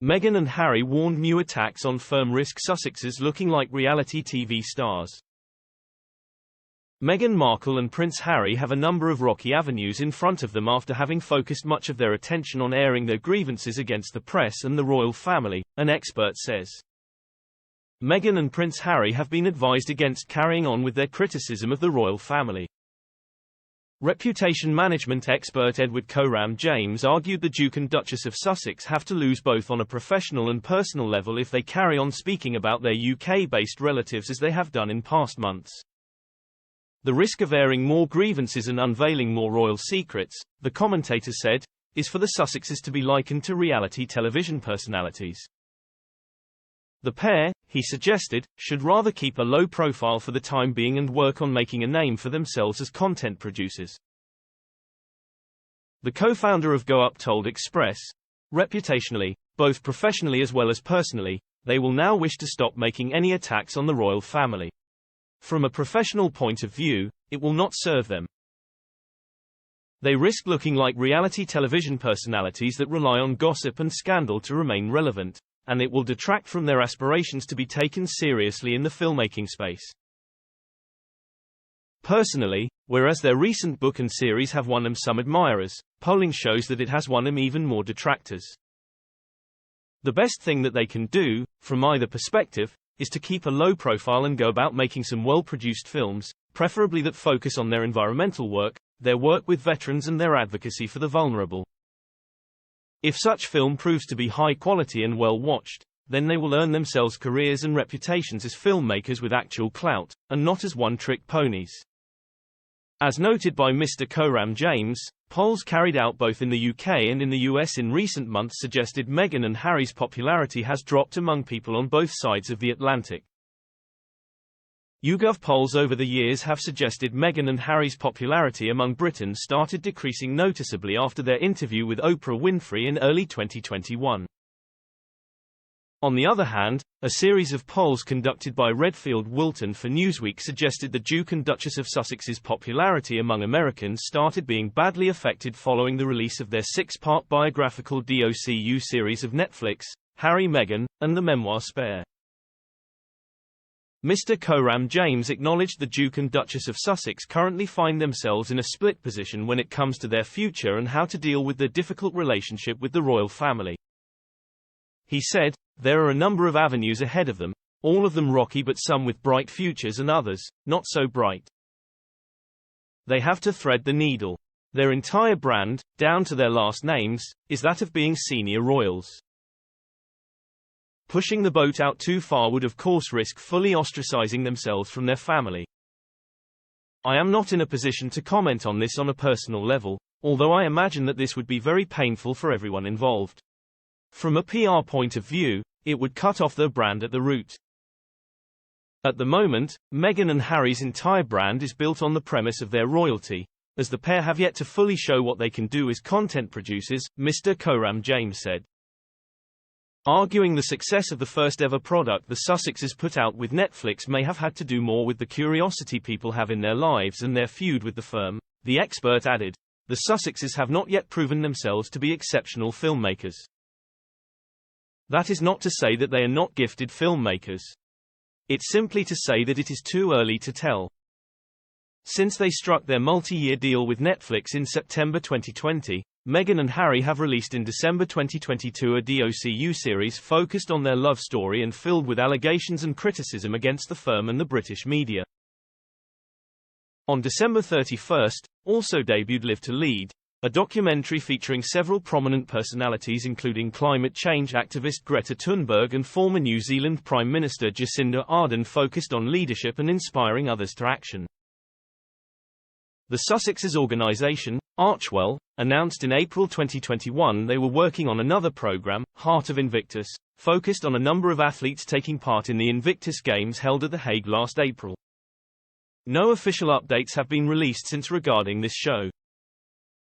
Meghan and Harry warned new attacks on firm risk Sussexes looking like reality TV stars. Meghan Markle and Prince Harry have a number of rocky avenues in front of them after having focused much of their attention on airing their grievances against the press and the royal family, an expert says. Meghan and Prince Harry have been advised against carrying on with their criticism of the royal family. Reputation management expert Edward Coram James argued the Duke and Duchess of Sussex have to lose both on a professional and personal level if they carry on speaking about their UK-based relatives as they have done in past months. The risk of airing more grievances and unveiling more royal secrets, the commentator said, is for the Sussexes to be likened to reality television personalities. The pair, he suggested, should rather keep a low profile for the time being and work on making a name for themselves as content producers. The co-founder of Go Up told Express, reputationally, both professionally as well as personally, they will now wish to stop making any attacks on the royal family. From a professional point of view, it will not serve them. They risk looking like reality television personalities that rely on gossip and scandal to remain relevant, and it will detract from their aspirations to be taken seriously in the filmmaking space. Personally, whereas their recent book and series have won them some admirers, polling shows that it has won them even more detractors. The best thing that they can do, from either perspective, is to keep a low profile and go about making some well-produced films, preferably that focus on their environmental work, their work with veterans and their advocacy for the vulnerable. If such film proves to be high quality and well watched, then they will earn themselves careers and reputations as filmmakers with actual clout, and not as one-trick ponies. As noted by Mr. Coram James, polls carried out both in the UK and in the US in recent months suggested Meghan and Harry's popularity has dropped among people on both sides of the Atlantic. YouGov polls over the years have suggested Meghan and Harry's popularity among Britons started decreasing noticeably after their interview with Oprah Winfrey in early 2021. On the other hand, a series of polls conducted by Redfield Wilton for Newsweek suggested the Duke and Duchess of Sussex's popularity among Americans started being badly affected following the release of their six-part biographical DOCU series of Netflix, Harry, Meghan, and the memoir Spare. Mr. Coram James acknowledged the Duke and Duchess of Sussex currently find themselves in a split position when it comes to their future and how to deal with their difficult relationship with the royal family. He said, "There are a number of avenues ahead of them, all of them rocky but some with bright futures and others, not so bright. They have to thread the needle. Their entire brand, down to their last names, is that of being senior royals. Pushing the boat out too far would of course risk fully ostracizing themselves from their family. I am not in a position to comment on this on a personal level, although I imagine that this would be very painful for everyone involved. From a PR point of view, it would cut off their brand at the root. At the moment, Meghan and Harry's entire brand is built on the premise of their royalty, as the pair have yet to fully show what they can do as content producers," Mr. Coram James said. Arguing the success of the first-ever product the Sussexes put out with Netflix may have had to do more with the curiosity people have in their lives and their feud with the firm, the expert added, "The Sussexes have not yet proven themselves to be exceptional filmmakers. That is not to say that they are not gifted filmmakers. It's simply to say that it is too early to tell." Since they struck their multi-year deal with Netflix in September 2020, Meghan and Harry have released in December 2022 a DOCU series focused on their love story and filled with allegations and criticism against the firm and the British media. On December 31, also debuted Live to Lead, a documentary featuring several prominent personalities including climate change activist Greta Thunberg and former New Zealand Prime Minister Jacinda Ardern focused on leadership and inspiring others to action. The Sussexes organisation, Archewell, announced in April 2021 they were working on another programme, Heart of Invictus, focused on a number of athletes taking part in the Invictus Games held at The Hague last April. No official updates have been released since regarding this show.